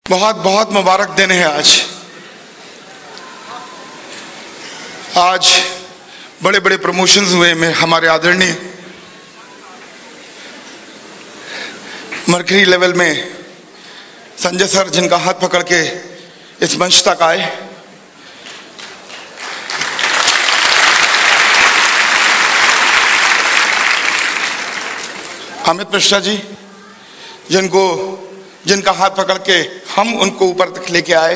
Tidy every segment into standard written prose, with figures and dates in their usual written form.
बहुत बहुत मुबारक दिन है आज बड़े बड़े प्रमोशंस हुए में हमारे आदरणीय मर्करी लेवल में संजय सर जिनका हाथ पकड़ के इस मंच तक आए, अमित मिश्रा जी जिनका हाथ पकड़ के हम उनको ऊपर तक लेके आए,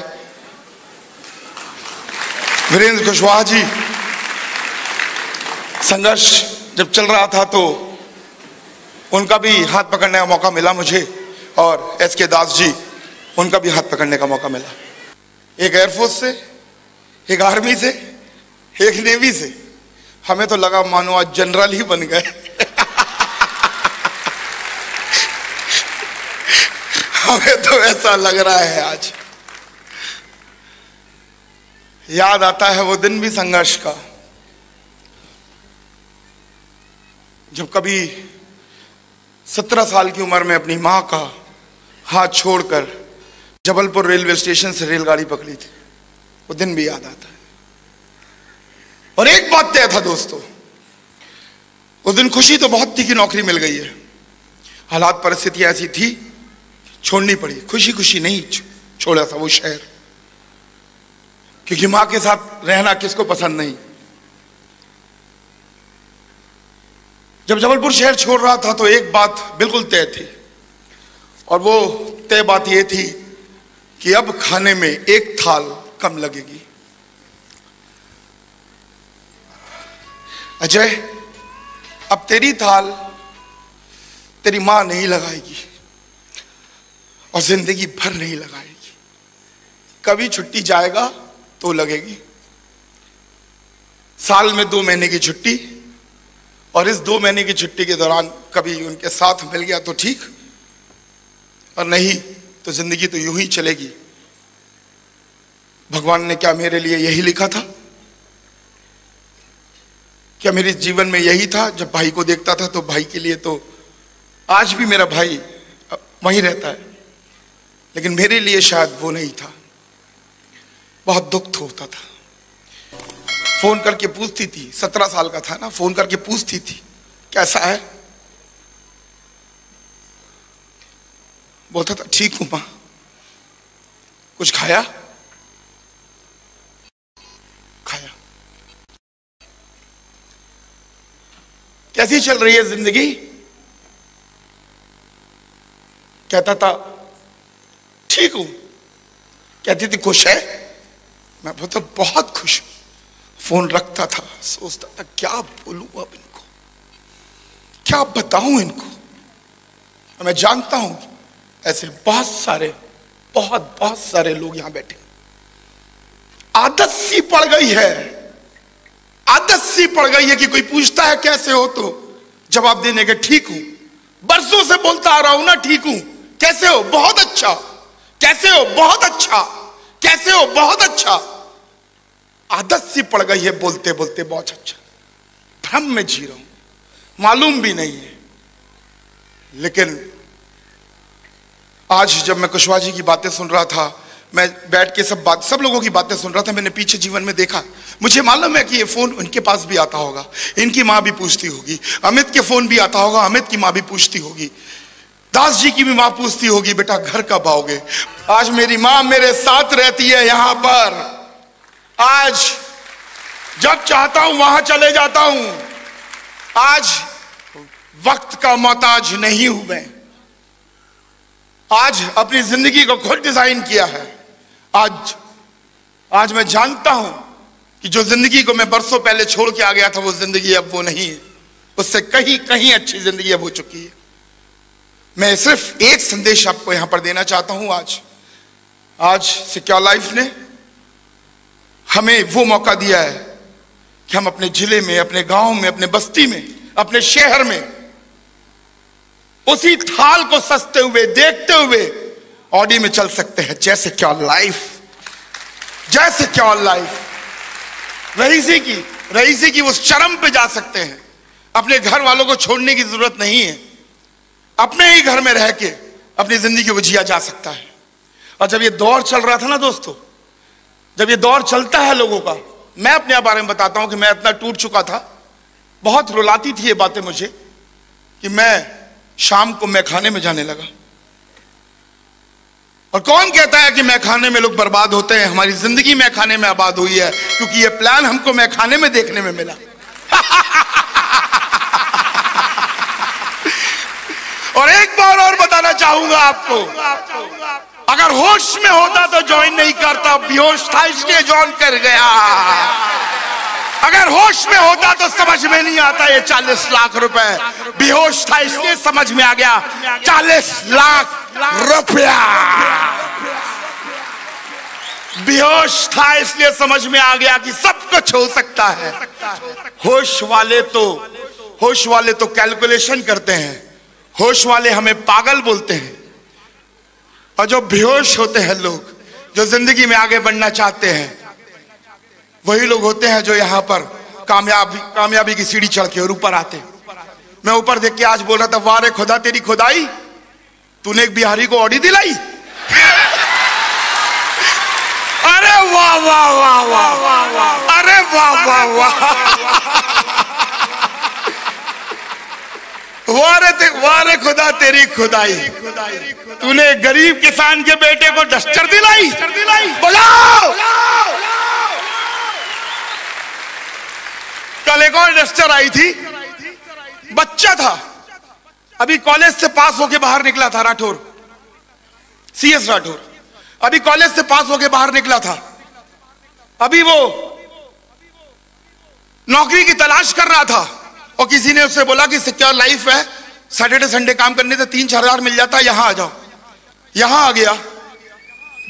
वीरेंद्र कुशवाहा जी, संघर्ष जब चल रहा था तो उनका भी हाथ पकड़ने का मौका मिला मुझे, और एसके दास जी उनका भी हाथ पकड़ने का मौका मिला। एक एयरफोर्स से, एक आर्मी से, एक नेवी से, हमें तो लगा मानो आज जनरल ही बन गए। हमें तो ऐसा लग रहा है आज। याद आता है वो दिन भी संघर्ष का, जब कभी 17 साल की उम्र में अपनी मां का हाथ छोड़कर जबलपुर रेलवे स्टेशन से रेलगाड़ी पकड़ी थी। वो दिन भी याद आता है। और एक बात तय था दोस्तों, उस दिन खुशी तो बहुत थी कि नौकरी मिल गई है, हालात परिस्थिति ऐसी थी छोड़नी पड़ी। खुशी खुशी नहीं छोड़ा था वो शहर, क्योंकि मां के साथ रहना किसको पसंद नहीं। जब जबलपुर शहर छोड़ रहा था तो एक बात बिल्कुल तय थी, और वो तय बात ये थी कि अब खाने में एक थाल कम लगेगी। अजय, अब तेरी थाल तेरी मां नहीं लगाएगी और जिंदगी भर नहीं लगाएगी। कभी छुट्टी जाएगा तो लगेगी, साल में 2 महीने की छुट्टी, और इस 2 महीने की छुट्टी के दौरान कभी उनके साथ मिल गया तो ठीक, और नहीं तो जिंदगी तो यूं ही चलेगी। भगवान ने क्या मेरे लिए यही लिखा था? क्या मेरे जीवन में यही था? जब भाई को देखता था तो भाई के लिए, तो आज भी मेरा भाई वहीं रहता है, लेकिन मेरे लिए शायद वो नहीं था। बहुत दुख होता था। फोन करके पूछती थी, 17 साल का था ना, फोन करके पूछती थी कैसा है? बोलता था ठीक हूं मां। कुछ खाया? खाया। कैसी चल रही है जिंदगी? कहता था ठीक हूं। कहती थी खुश है? मैं बोलता बहुत खुश हूं। फोन रखता था, सोचता था क्या बोलूं अब इनको, क्या बताऊं इनको। मैं जानता हूं ऐसे बहुत सारे लोग यहां बैठे। आदत सी पड़ गई है, आदत सी पड़ गई है कि कोई पूछता है कैसे हो तो जवाब देने के ठीक हूं। बरसों से बोलता आ रहा हूं ना ठीक हूं। कैसे हो? बहुत अच्छा। कैसे हो? बहुत अच्छा। कैसे हो? बहुत अच्छा। आदत सी पड़ गई है बोलते बोलते बहुत अच्छा। भ्रम में जी रहा हूं, मालूम भी नहीं है। लेकिन आज जब मैं कुशवाहा जी की बातें सुन रहा था, मैं बैठ के सब लोगों की बातें सुन रहा था, मैंने पीछे जीवन में देखा। मुझे मालूम है कि ये फोन उनके पास भी आता होगा, इनकी मां भी पूछती होगी, अमित के फोन भी आता होगा, अमित की मां भी पूछती होगी, दास जी की भी मां पूछती होगी बेटा घर कब आओगे। आज मेरी मां मेरे साथ रहती है यहां पर। आज जब चाहता हूं वहां चले जाता हूं। आज वक्त का मोहताज नहीं हूं मैं। आज अपनी जिंदगी को खुद डिजाइन किया है। आज मैं जानता हूं कि जो जिंदगी को मैं बरसों पहले छोड़ के आ गया था वो जिंदगी अब वो नहीं है, उससे कहीं अच्छी जिंदगी अब हो चुकी है। मैं सिर्फ एक संदेश आपको यहां पर देना चाहता हूं। आज सिक्योर लाइफ ने हमें वो मौका दिया है कि हम अपने जिले में, अपने गांव में, अपने बस्ती में, अपने शहर में उसी थाल को सजते हुए देखते हुए ऑडी में चल सकते हैं। जैसे क्या लाइफ, जैसे क्या लाइफ। रईसी की उस चरम पे जा सकते हैं। अपने घर वालों को छोड़ने की जरूरत नहीं है, अपने ही घर में रह के अपनी जिंदगी को जिया जा सकता है। और जब ये दौर चल रहा था ना दोस्तों, जब ये दौर चलता है लोगों का, मैं अपने बारे में बताता हूं कि मैं इतना टूट चुका था, बहुत रुलाती थी ये बातें मुझे, कि मैं शाम को मैखाने में जाने लगा। और कौन कहता है कि मैखाने में लोग बर्बाद होते हैं? हमारी जिंदगी मैखाने में आबाद हुई है, क्योंकि ये प्लान हमको मैखाने में देखने में मिला। और एक बार और बताना चाहूंगा आपको, अगर होश में होता तो ज्वाइन नहीं करता, बेहोश था इसलिए ज्वाइन कर गया। अगर होश में होता तो समझ में नहीं आता ये 40 लाख रुपए, बेहोश था इसलिए समझ में आ गया 40 लाख रुपया। बेहोश था इसलिए समझ में आ गया कि सब कुछ हो सकता है। होश वाले तो कैलकुलेशन करते हैं, होश वाले हमें पागल बोलते हैं। और जो बेहोश होते हैं लोग, जो जिंदगी में आगे बढ़ना चाहते हैं, वही लोग होते हैं जो यहाँ पर कामयाबी की सीढ़ी चढ़ के और ऊपर आते। मैं ऊपर देख के आज बोल रहा था, वाह रे खुदा तेरी खुदाई, तूने एक बिहारी को ऑडी दिलाई। अरे वाह वाह वाह वाह, अरे वाह वाह वाह, वाह रे खुदा तेरी खुदाई, तूने गरीब किसान के बेटे को डस्टर दिलाई। बुलाओ। कल एक और डस्टर आई थी, बच्चा था, अभी कॉलेज से पास होके बाहर निकला था, राठौर, CS राठौर, अभी कॉलेज से पास होके बाहर निकला था। अभी वो नौकरी की तलाश कर रहा था और किसी ने उससे बोला कि सिक्योर लाइफ है, सैटरडे संडे काम करने से 3-4 हजार मिल जाता है, यहां आ जाओ। यहां आ गया,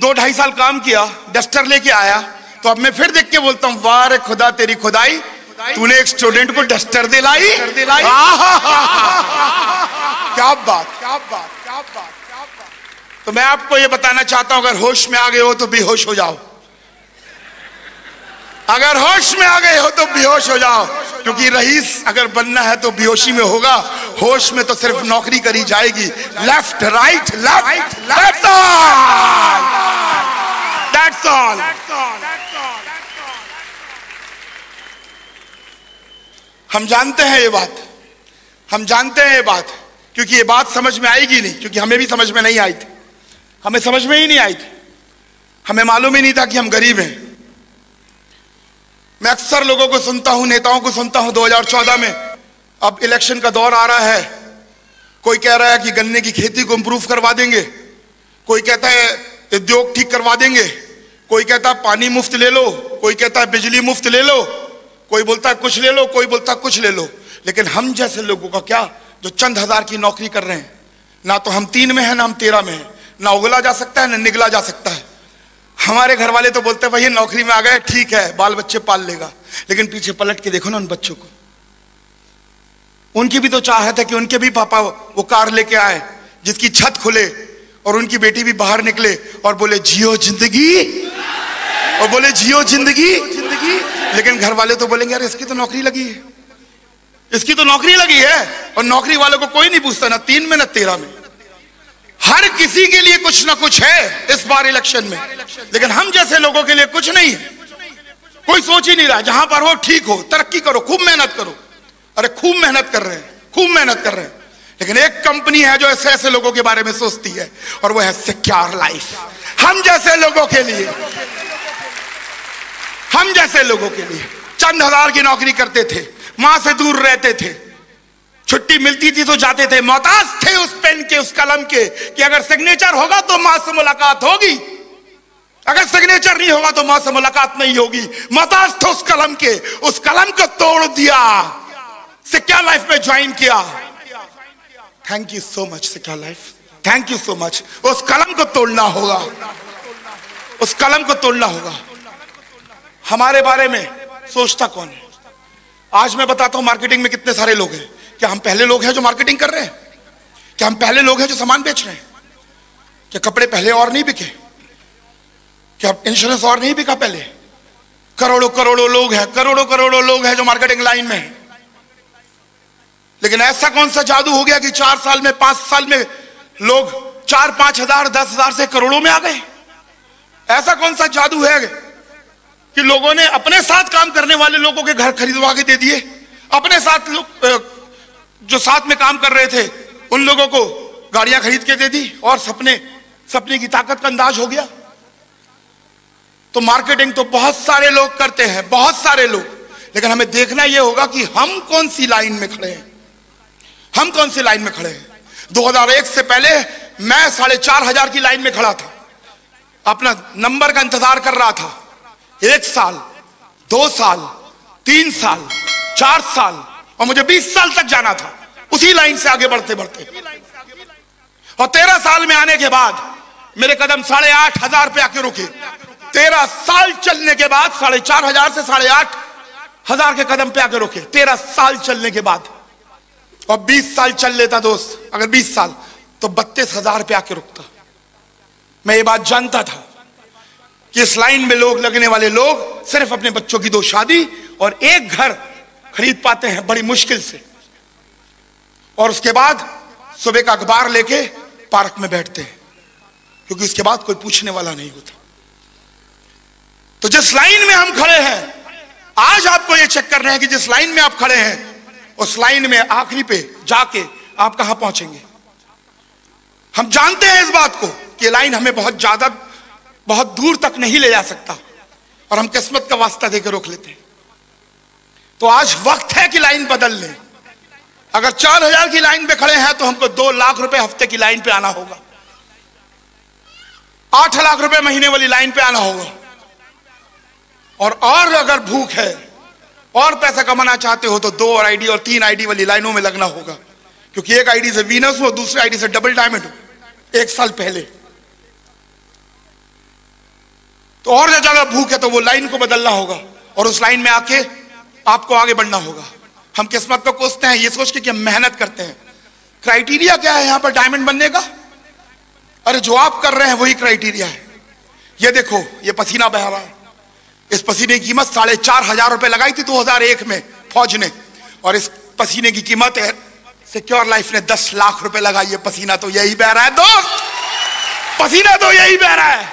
2-2.5 साल काम किया, डस्टर लेके आया। तो अब मैं फिर देख के बोलता हूं, वाह रे खुदा तेरी खुदाई, तूने एक स्टूडेंट को डस्टर दिलाई। क्या बात। तो मैं आपको ये बताना चाहता हूं, अगर होश में आ गए हो तो बेहोश हो जाओ। अगर होश में आ गए हो तो बेहोश हो जाओ, क्योंकि रईस अगर बनना है तो बेहोशी में होगा, होश में तो सिर्फ नौकरी करी जाएगी। Left right left, that's all. हम जानते हैं ये बात, हम जानते हैं ये बात, क्योंकि ये बात समझ में आएगी नहीं, क्योंकि हमें भी समझ में नहीं आई थी, हमें समझ में ही नहीं आई थी, हमें मालूम ही नहीं था कि हम गरीब हैं। मैं अक्सर लोगों को सुनता हूं, नेताओं को सुनता हूं, 2014 में अब इलेक्शन का दौर आ रहा है, कोई कह रहा है कि गन्ने की खेती को इंप्रूव करवा देंगे, कोई कहता है उद्योग ठीक करवा देंगे, कोई कहता है पानी मुफ्त ले लो, कोई कहता है बिजली मुफ्त ले लो, कोई बोलता है कुछ ले लो, कोई बोलता है कुछ ले लो। लेकिन हम जैसे लोगों का क्या, जो चंद हजार की नौकरी कर रहे हैं, ना तो हम 3 में है ना हम 13 में है, ना उगला जा सकता है ना निगला जा सकता है। हमारे घर वाले तो बोलते हैं भाई नौकरी में आ गए, ठीक है, बाल बच्चे पाल लेगा, लेकिन पीछे पलट के देखो ना उन बच्चों को, उनकी भी तो चाहत है कि उनके भी पापा वो कार लेके आए जिसकी छत खुले, और उनकी बेटी भी बाहर निकले और बोले जियो जिंदगी, और बोले जियो जिंदगी। लेकिन घर वाले तो बोलेंगे यार इसकी तो नौकरी लगी है, इसकी तो नौकरी लगी है, और नौकरी वालों को कोई नहीं पूछता, ना 3 में ना 13 में। हर किसी के लिए कुछ ना कुछ है इस बार इलेक्शन में, लेकिन हम जैसे लोगों के लिए कुछ नहीं है। कोई सोच ही नहीं रहा, जहां पर हो ठीक हो, तरक्की करो, खूब मेहनत करो। अरे खूब मेहनत कर रहे हैं, खूब मेहनत कर रहे हैं, लेकिन एक कंपनी है जो ऐसे ऐसे लोगों के बारे में सोचती है, और वो है सिक्योर लाइफ। हम जैसे लोगों के लिए, हम जैसे लोगों के लिए चंद हजार की नौकरी करते थे, मां से दूर रहते थे, छुट्टी मिलती थी तो जाते थे, मोहताज थे उस पेन के, उस कलम के, कि अगर सिग्नेचर होगा तो मां से मुलाकात होगी, अगर सिग्नेचर नहीं होगा तो मां से मुलाकात नहीं होगी। मोहताज थे उस कलम के, उस कलम को तोड़ दिया, सिक्योर लाइफ में ज्वाइन किया। Thank you so much secure life, thank you so much. उस कलम को तोड़ना होगा, उस कलम को तोड़ना होगा। हमारे बारे में सोचता कौन है? आज मैं बताता हूं मार्केटिंग में कितने सारे लोग हैं। क्या हम पहले लोग हैं जो मार्केटिंग कर रहे हैं? क्या हम पहले लोग हैं जो सामान बेच रहे हैं? क्या कपड़े पहले और नहीं बिके? क्या इंश्योरेंस और नहीं बिका पहले? करोड़ों करोड़ों लोग हैं, करोड़ों करोड़ों लोग हैं जो मार्केटिंग लाइन में हैं। लेकिन ऐसा कौन सा जादू हो गया कि 4 साल में 5 साल में लोग 4-5 हजार 10 हजार से करोड़ों में आ गए? ऐसा कौन सा जादू है कि लोगों ने अपने साथ काम करने वाले लोगों के घर खरीदवा के दे दिए, अपने साथ लोग जो साथ में काम कर रहे थे उन लोगों को गाड़ियां खरीद के दे दी, और सपने की ताकत का अंदाज हो गया। तो मार्केटिंग तो बहुत सारे लोग करते हैं, बहुत सारे लोग, लेकिन हमें देखना यह होगा कि हम कौन सी लाइन में खड़े हैं, हम कौन सी लाइन में खड़े हैं। 2001 से पहले मैं 4,500 की लाइन में खड़ा था, अपना नंबर का इंतजार कर रहा था। 1 साल, 2 साल, 3 साल, 4 साल, और मुझे 20 साल तक जाना था उसी लाइन से आगे बढ़ते बढ़ते। और 13 साल में आने के बाद मेरे कदम 8,500 पे आके रुके। 13 साल चलने के बाद 4,500 से 8,500 के कदम पे आके रुके, 13 साल चलने के बाद। और 20 साल चल लेता दोस्त, अगर 20 साल तो 32,000 पे आके रुकता। मैं ये बात जानता था कि इस लाइन में लोग लगने वाले लोग सिर्फ अपने बच्चों की 2 शादी और 1 घर खरीद पाते हैं बड़ी मुश्किल से, और उसके बाद सुबह का अखबार लेके पार्क में बैठते हैं, क्योंकि उसके बाद कोई पूछने वाला नहीं होता। तो जिस लाइन में हम खड़े हैं, आज आपको यह चेक करना है कि जिस लाइन में आप खड़े हैं उस लाइन में आखिरी पे जाके आप कहां पहुंचेंगे। हम जानते हैं इस बात को कि लाइन हमें बहुत दूर तक नहीं ले जा सकता, और हम किस्मत का वास्ता देकर रोक लेते हैं। तो आज वक्त है कि लाइन बदल लें। अगर 4,000 की लाइन पे खड़े हैं तो हमको 2 लाख रुपए हफ्ते की लाइन पे आना होगा, 8 लाख रुपए महीने वाली लाइन पे आना होगा। और अगर भूख है और पैसा कमाना चाहते हो तो 2 आईडी और 3 आईडी वाली लाइनों में लगना होगा, क्योंकि एक आईडी से वीनस हो, दूसरी आईडी से डबल डायमंड हो 1 साल पहले। तो और ज्यादा भूख है तो वो लाइन को बदलना होगा, और उस लाइन में आके आपको आगे बढ़ना होगा। हम किस्मत को कोसते हैं ये सोच के कि हम मेहनत करते हैं। क्राइटेरिया क्या है यहां पर डायमंड बनने का? अरे जो आप कर रहे हैं वही क्राइटेरिया है। ये देखो, ये पसीना बह रहा है, इस पसीने की कीमत 4,500 रुपए लगाई थी 2001 में फौज ने, और इस पसीने की कीमत है सिक्योर लाइफ ने 10 लाख रुपए लगाई है। पसीना तो यही बह रहा है दोस्त, पसीना तो यही बह रहा है,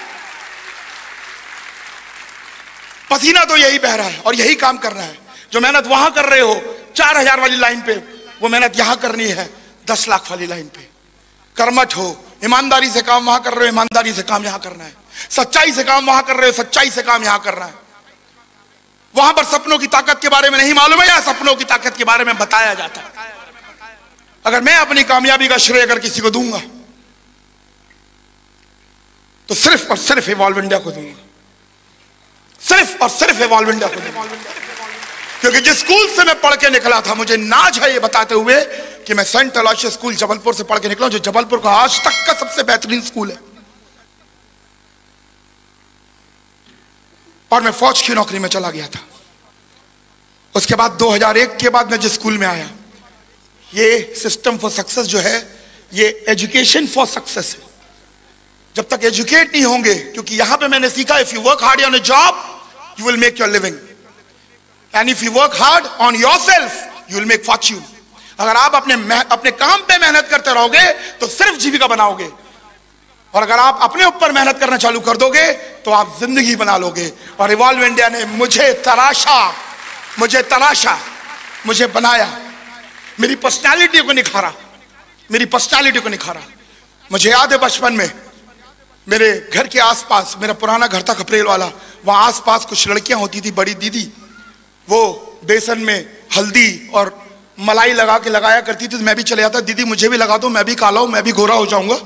पसीना तो यही बह रहा है, और यही काम करना है। जो मेहनत वहां कर रहे हो 4,000 वाली लाइन पे, वो मेहनत यहां करनी है 10 लाख वाली लाइन पे। कर्मठ हो, ईमानदारी से काम वहां कर रहे हो, ईमानदारी से काम यहां करना है। सच्चाई से काम वहां कर रहे हो, सच्चाई से काम यहां करना है। वहां पर सपनों की ताकत के बारे में नहीं मालूम है, या सपनों की ताकत के बारे में बताया जाता है। अगर मैं अपनी कामयाबी का श्रेय अगर किसी को दूंगा तो सिर्फ और सिर्फ इवॉल्व इंडिया को दूंगा, सिर्फ और सिर्फ इवॉल्व इंडिया को दूंगा। क्योंकि जिस स्कूल से मैं पढ़ के निकला था, मुझे नाज है ये बताते हुए कि मैं सेंट अलोयसियस स्कूल जबलपुर से पढ़ के निकला, जो जबलपुर का आज तक का सबसे बेहतरीन स्कूल है। और मैं फौज की नौकरी में चला गया था। उसके बाद 2001 के बाद मैं जिस स्कूल में आया, ये सिस्टम फॉर सक्सेस जो है, ये एजुकेशन फॉर सक्सेस है। जब तक एजुकेट नहीं होंगे, क्योंकि यहां पे मैंने सीखा, if you work hard on a job you will make your living, and if you work hard on yourself you will make Fortune. अगर आप अपने काम पे मेहनत करते रहोगे तो सिर्फ जीविका बनाओगे, और अगर आप अपने ऊपर मेहनत करना चालू कर दोगे तो आप जिंदगी बना लोगे। और इवॉल्व इंडिया ने मुझे तराशा, मुझे बनाया, मेरी पर्सनालिटी को निखारा, मेरी पर्सनालिटी को निखारा। मुझे याद है बचपन में मेरे घर के आसपास, मेरा पुराना घर था खपरेल वाला, वहां आसपास कुछ लड़कियां होती थी, बड़ी दीदी, वो बेसन में हल्दी और मलाई लगा के लगाया करती थी। तो मैं भी चले जाता, दीदी मुझे भी लगा दो, मैं भी काला हूं, मैं भी गोरा हो जाऊंगा।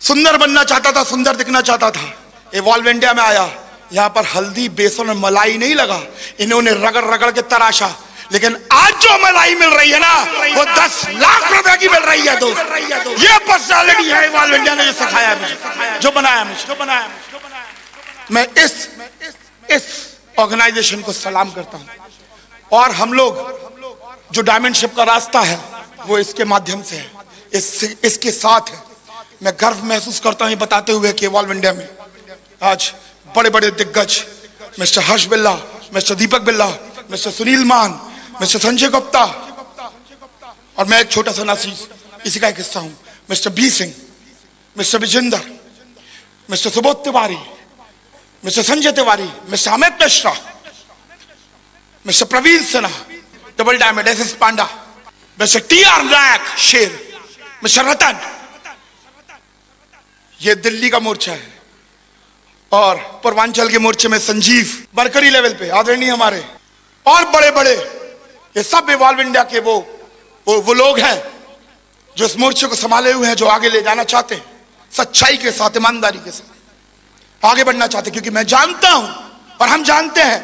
सुंदर बनना चाहता था, सुंदर दिखना चाहता था। इवॉल्व इंडिया में आया, यहां पर हल्दी, बेसन और मलाई नहीं लगा, इन्होंने रगड़ रगड़ के तराशा। लेकिन आज जो मलाई मिल रही है ना, वो 10 लाख रुपए की मिल रही है दोस्त। ये पर्सनालिटी है इवॉल्व इंडिया ने जो सिखाया है मुझे, जो बनाया मुझे। मैं इस ऑर्गेनाइजेशन को सलाम करता हूं। और हम लोग जो डायमंडशिप का रास्ता है वो इसके माध्यम से है, इसके साथ है। मैं गर्व महसूस करता हूं बताते हुए कि इवॉल्व इंडिया में आज बड़े बड़े दिग्गज, मिस्टर हर्ष बिल्ला, मिस्टर दीपक बिल्ला, मिस्टर सुनील मान, मिस्टर संजय गुप्ता, और मैं एक छोटा सा नासीस, इसी का एक हिस्सा हूं, mister B Singh, mister Vijender, mister Subodh Tiwari, mister Sanjay Tiwari, mister Amit Mishra, mister Praveen Sinha, double diamond S S Panda, mister T R. Nayak Sher, mister रतन। ये दिल्ली का मोर्चा है। और पूर्वांचल के मोर्चे में संजीव, बरकरी लेवल पे आदरणीय हमारे, और बड़े बड़े, ये सब इवॉल्व इंडिया के वो लोग हैं जो इस मोर्चे को संभाले हुए हैं, जो आगे ले जाना चाहते हैं, सच्चाई के साथ, ईमानदारी के साथ आगे बढ़ना चाहते हैं। क्योंकि मैं जानता हूं और हम जानते हैं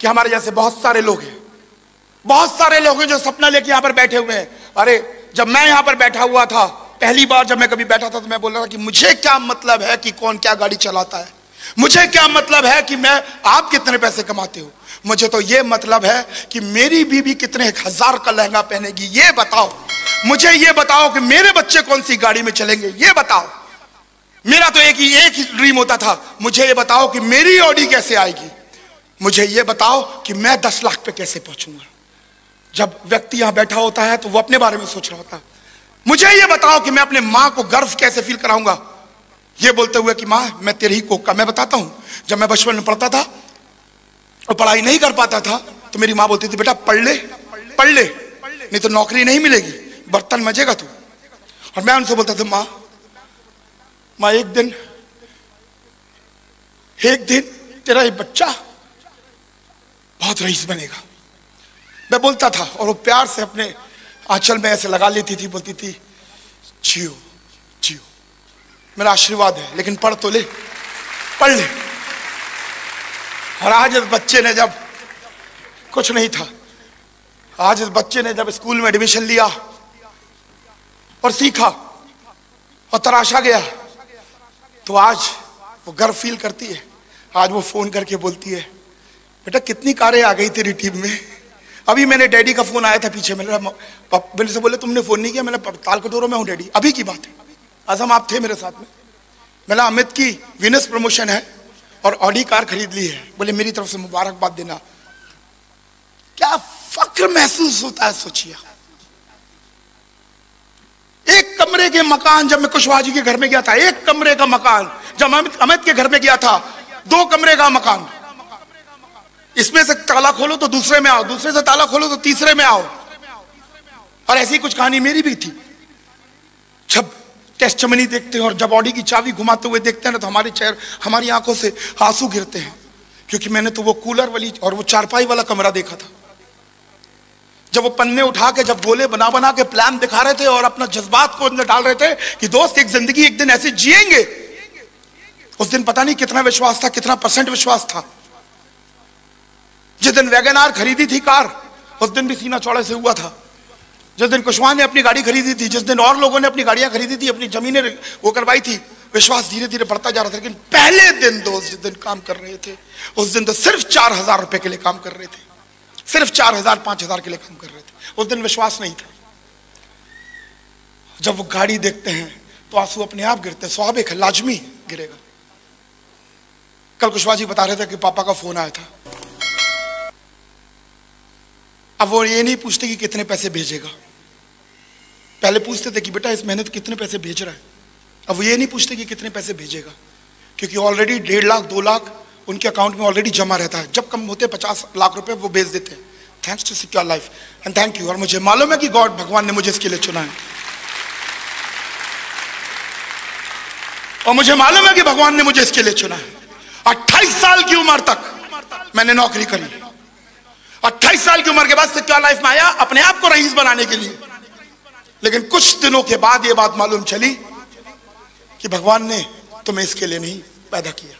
कि हमारे जैसे बहुत सारे लोग हैं, बहुत सारे लोग हैं जो सपना लेके यहां पर बैठे हुए हैं। अरे जब मैं यहां पर बैठा हुआ था, पहली बार जब मैं कभी बैठा था, तो मैं बोल रहा था कि मुझे क्या मतलब है कि कौन क्या गाड़ी चलाता है, मुझे क्या मतलब है कि आप कितने पैसे कमाते हो, मुझे तो ये मतलब है कि मेरी बीवी कितने 1000 का लहंगा पहनेगी, ये बताओ। मुझे ये बताओ कि मेरे बच्चे कौन सी गाड़ी में चलेंगे, ये बताओ। मेरा तो एक ही ड्रीम होता था, मुझे ये बताओ कि मेरी ऑडी कैसे आएगी, मुझे ये बताओ कि मैं 10 लाख पे कैसे पहुंचूंगा। जब व्यक्ति यहां बैठा होता है तो वो अपने बारे में सोच रहा होता है। मुझे ये बताओ कि मैं अपने मां को गर्व कैसे फील कराऊंगा, ये बोलते हुए कि मां मैं तेरी ही कोख का। मैं बताता हूं, जब मैं बचपन में पढ़ता था और पढ़ाई नहीं कर पाता था, तो मेरी मां बोलती थी बेटा पढ़ ले, पढ़ ले, नहीं तो नौकरी नहीं मिलेगी, बर्तन मजेगा तू। और मैं उनसे बोलता था मां एक दिन तेरा ये बच्चा बहुत रईस बनेगा। मैं बोलता था और वो प्यार से अपने आंचल में ऐसे लगा लेती थी, बोलती थी जियो जियो, मेरा आशीर्वाद है, लेकिन पढ़ तो ले, पढ़ ले। और आज इस बच्चे ने, जब कुछ नहीं था, आज इस बच्चे ने जब स्कूल में एडमिशन लिया और सीखा और तराशा गया, तो आज वो गर्व फील करती है। आज वो फोन करके बोलती है बेटा कितनी कारें आ गई तेरी टीम में। अभी मैंने डैडी का फोन आया था पीछे, मैंने से बोले तुमने फोन नहीं किया, मैंने ताल कटोरों में हूँ डैडी, अभी की बात है, आजम आप थे मेरे साथ में। मैंने अमित की विनस प्रमोशन है और ऑडी कार खरीद ली है, बोले मेरी तरफ से मुबारकबाद देना। क्या फक्र महसूस होता है सोचिए। एक कमरे के मकान, जब मैं कुशवाहा जी के घर में गया था, एक कमरे का मकान, जब अमित के घर में गया था 2 कमरे का मकान, इसमें से ताला खोलो तो दूसरे में आओ, दूसरे से ताला खोलो तो तीसरे में आओ। और ऐसी कुछ कहानी मेरी भी थी। जब टेस्टमनी देखते हैं और जब ऑडी की चाबी घुमाते हुए देखते हैं ना, तो हमारी आंखों से आंसू गिरते हैं। क्योंकि मैंने तो वो कूलर वाली और वो चारपाई वाला कमरा देखा था। जब वो पन्ने उठा के, जब गोले बना बना के प्लान दिखा रहे थे और अपना जज्बात को अंदर डाल रहे थे कि दोस्त एक जिंदगी एक दिन ऐसे जिएंगे, उस दिन पता नहीं कितना विश्वास था, कितना % विश्वास था। जिस दिन वैगन आर खरीदी थी कार, उस दिन भी सीना चौड़े से हुआ था। जिस दिन कुशवाहा ने अपनी गाड़ी खरीदी थी, जिस दिन और लोगों ने अपनी गाड़ियां खरीदी थी, अपनी जमीनें वो करवाई थी, विश्वास धीरे धीरे बढ़ता जा रहा था। लेकिन पहले दिन दोस्त जिस दिन काम कर रहे थे, उस दिन तो सिर्फ 4000 रुपए के लिए काम कर रहे थे, सिर्फ 4000 5000 के लिए काम कर रहे थे। उस दिन विश्वास नहीं था। जब वो गाड़ी देखते हैं तो आंसू अपने आप गिरते हैं, स्वाभाविक है, लाजमी गिरेगा। कल कुशवाहा जी बता रहे थे कि पापा का फोन आया था। अब वो ये नहीं पूछते कि कितने पैसे भेजेगा, पहले पूछते थे कि बेटा इस महीने तो कितने पैसे भेज रहा है। अब वो ये नहीं पूछते कि कितने पैसे भेजेगा, क्योंकि ऑलरेडी 1.5 लाख 2 लाख उनके अकाउंट में ऑलरेडी जमा रहता है। जब कम होते 50 लाख रुपए वो भेज देते हैं। Thanks to Secure Life and thank you. और मुझे मालूम है कि गॉड, भगवान ने मुझे इसके लिए चुना है, और मुझे मालूम है कि भगवान ने मुझे इसके लिए चुना है। 28 साल की उम्र तक मैंने नौकरी करी। 28 साल की उम्र के बाद सिक्योर लाइफ में आया अपने आप को रईस बनाने के लिए। लेकिन कुछ दिनों के बाद ये बात मालूम चली कि भगवान ने तुम्हें इसके लिए नहीं पैदा किया।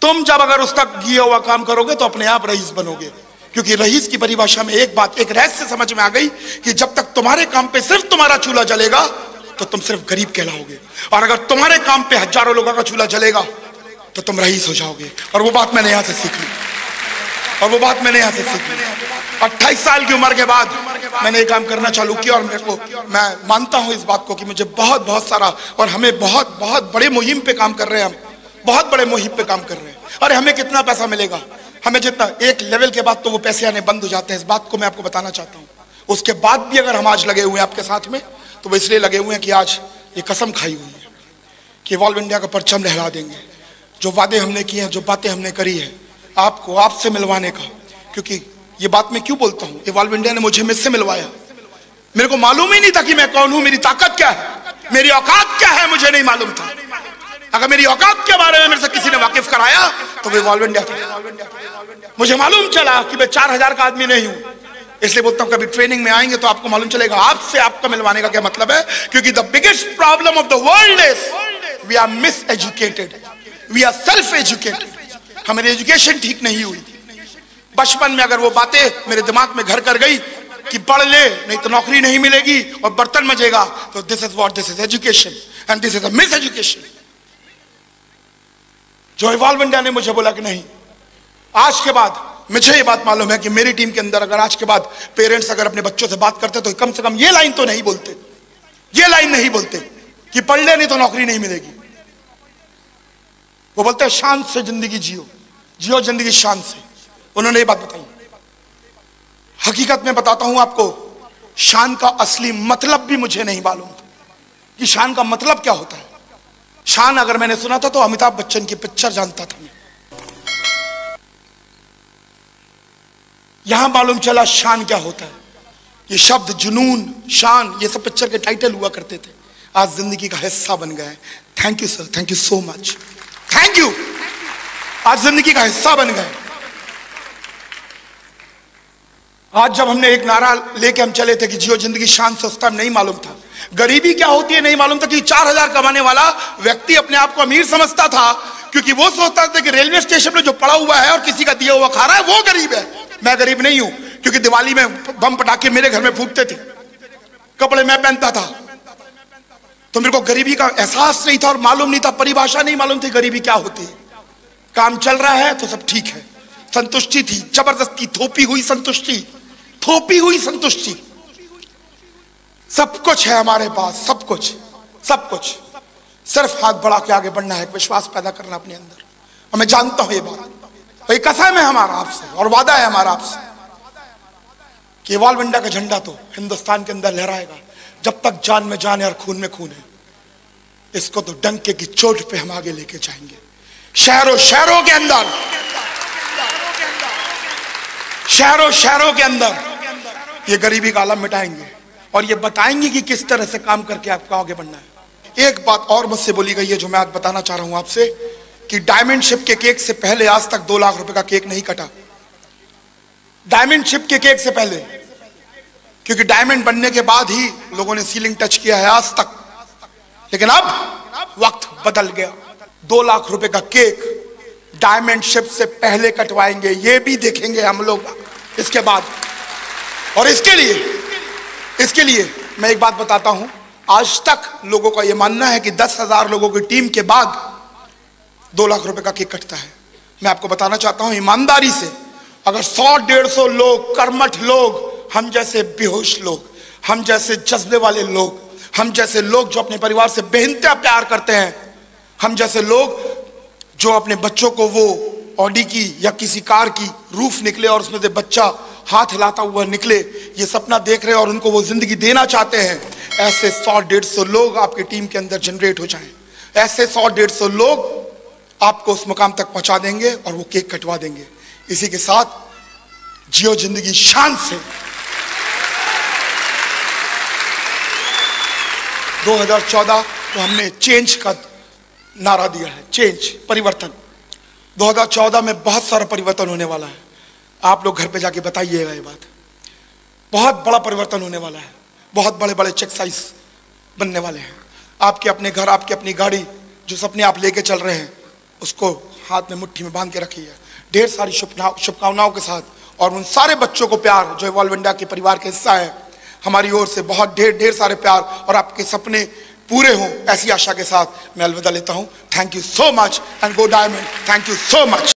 तुम जब अगर उस तक किया हुआ काम करोगे तो अपने आप रईस बनोगे। क्योंकि रईस की परिभाषा में एक बात, एक रहस्य समझ में आ गई कि जब तक तुम्हारे काम पे सिर्फ तुम्हारा चूल्हा जलेगा तो तुम सिर्फ गरीब कहलाओगे, और अगर तुम्हारे काम पे हजारों लोगों का चूल्हा जलेगा तो तुम रईस हो जाओगे। और वो बात मैंने यहां से सीख ली, और वो बात मैंने यहां से सीख ली। 28 साल की उम्र के बाद मैंने ये काम करना चालू किया, और मैं मानता हूं इस बात को कि मुझे बहुत सारा, और हमें बहुत बड़े मुहिम पे काम कर रहे हैं, हम बहुत बड़े मुहिम पे काम कर रहे हैं। अरे हमें कितना पैसा मिलेगा, हमें जितना, एक लेवल के बाद तो वो पैसे आने बंद हो जाते हैं। इस बात को मैं आपको बताना चाहता हूं। उसके बाद भी अगर हम आज लगे हुए हैं आपके साथ में, तो वो इसलिए लगे हुए हैं कि आज ये कसम खाई हुई है कि इवॉल्व इंडिया का परचम लहरा देंगे। जो वादे हमने किए हैं, जो बातें हमने करी है आपको आपसे मिलवाने का, क्योंकि ये बात मैं क्यों बोलता हूं, इवॉल्व इंडिया ने मुझे मुझसे मिलवाया। मेरे को मालूम ही नहीं था कि मैं कौन हूं, मेरी ताकत क्या है, मेरी औकात क्या है, मुझे नहीं मालूम था। अगर मेरी औकात के बारे में मेरे से किसी ने वाकिफ कराया तो वो इवॉल्व इंडिया था। मुझे मालूम चला कि मैं 4000 का आदमी नहीं हूं। इसलिए बोलता हूं कभी ट्रेनिंग में आएंगे तो आपको मालूम चलेगा आपसे आपका मिलवाने का क्या मतलब है। क्योंकि the biggest problem of the world is we are miseducated, we are self educated. हमारी एजुकेशन ठीक नहीं हुई। बचपन में अगर वो बातें मेरे दिमाग में घर कर गई कि पढ़ ले नहीं तो नौकरी नहीं मिलेगी और बर्तन मजेगा, तो this is what, this is education and this is a miss education. जो इवॉल्व इंडिया ने मुझे बोला कि नहीं, आज के बाद मुझे ये बात मालूम है कि मेरी टीम के अंदर अगर आज के बाद पेरेंट्स अगर अपने बच्चों से बात करते तो कम से कम ये लाइन तो नहीं बोलते, ये लाइन नहीं बोलते कि पढ़ ले नहीं तो नौकरी नहीं मिलेगी। वो बोलते हैं शान से जिंदगी जियो, जियो जिंदगी शान से। उन्होंने ये बात बताई। हकीकत में बताता हूं आपको, शान का असली मतलब भी मुझे नहीं मालूम था कि शान का मतलब क्या होता है। शान अगर मैंने सुना था तो अमिताभ बच्चन की पिक्चर जानता था मैं। यहां मालूम चला शान क्या होता है। ये शब्द जुनून, शान, ये सब पिक्चर के टाइटल हुआ करते थे, आज जिंदगी का हिस्सा बन गए। Thank you sir, thank you so much, thank you. आज जिंदगी का हिस्सा बन गए। आज जब हमने एक नारा लेके हम चले थे कि जियो जिंदगी शान से, उस टाइम नहीं मालूम था गरीबी क्या होती है, नहीं मालूम था कि 4000 कमाने वाला व्यक्ति अपने आप को अमीर समझता था, क्योंकि वो सोचता था कि रेलवे स्टेशन में जो पड़ा हुआ है और किसी का दिया हुआ खा रहा है वो गरीब है। मैं गरीब नहीं हूं, क्योंकि दिवाली में बम पटाखे मेरे घर में फूटते थे, कपड़े मैं पहनता था, तो मेरे को गरीबी का एहसास नहीं था और मालूम नहीं था, परिभाषा नहीं मालूम थी गरीबी क्या होती है। काम चल रहा है तो सब ठीक है, संतुष्टि थी, जबरदस्ती थोपी हुई संतुष्टि, थोपी हुई संतुष्टि। सब कुछ है हमारे पास, सब कुछ, सब कुछ, सिर्फ हाथ बढ़ा के आगे बढ़ना है, विश्वास पैदा करना अपने अंदर। और मैं जानता हूं ये बात, ये कसम है हमारा आपसे और वादा है हमारा आपसे कि इवॉल्व इंडिया का झंडा तो हिंदुस्तान के अंदर लहराएगा जब तक जान में जान है और खून में खून है। इसको तो डंके की चोट पे हम आगे लेके जाएंगे, शहरों शहरों के अंदर, शहरों शहरों के अंदर ये गरीबी का आलम मिटाएंगे और ये बताएंगे कि किस तरह से काम करके आपको आगे बढ़ना है। एक बात और मुझसे बोली गई है जो मैं आज बताना चाह रहा हूं आपसे, कि डायमंड शिप के केक से पहले आज तक 2 लाख रुपए का केक नहीं कटा। डायमंड शिप के केक से पहले, क्योंकि डायमंड बनने के बाद ही लोगों ने सीलिंग टच किया है आज तक, लेकिन अब वक्त बदल गया। 2 लाख रुपए का केक डायमंड शिप से पहले कटवाएंगे, ये भी देखेंगे हम लोग इसके बाद। और इसके लिए मैं एक बात बताता हूं, आज तक लोगों का यह मानना है कि 10,000 लोगों की टीम के बाद 2 लाख रुपए का केक कटता है। मैं आपको बताना चाहता हूं ईमानदारी से, अगर 100-150 लोग, कर्मठ लोग, हम जैसे बेहोश लोग, हम जैसे जज्बे वाले लोग, हम जैसे लोग जो अपने परिवार से बेइंतहा प्यार करते हैं, हम जैसे लोग जो अपने बच्चों को वो ऑडी की या किसी कार की रूफ निकले और उसमें से बच्चा हाथ हिलाता हुआ निकले, ये सपना देख रहे हैं और उनको वो जिंदगी देना चाहते हैं, ऐसे 100-150 लोग आपकी टीम के अंदर जनरेट हो जाएं। ऐसे 100-150 लोग आपको उस मुकाम तक पहुंचा देंगे और वो केक कटवा देंगे। इसी के साथ जियो जिंदगी शान से। 2014 को हमने चेंज का नारा दिया है, चेंज, परिवर्तन। 2014 में बहुत सारा परिवर्तन होने वाला है। आप लोग घर पे जाके बताइएगा ये बात, बहुत बड़ा परिवर्तन होने वाला है। बहुत बड़े बड़े चेक साइज बनने वाले हैं। आपके अपने घर, आपकी अपनी गाड़ी, जो सपने आप लेके चल रहे हैं, उसको हाथ में मुट्ठी में बांध के रखिए, ढेर सारी शुभकामनाओं के साथ, और उन सारे बच्चों को प्यार जो इवॉल्व इंडिया के परिवार का हिस्सा है, हमारी ओर से बहुत ढेर सारे प्यार, और आपके सपने पूरे हों ऐसी आशा के साथ मैं अलविदा लेता हूं। Thank you so much and go diamond. Thank you so much.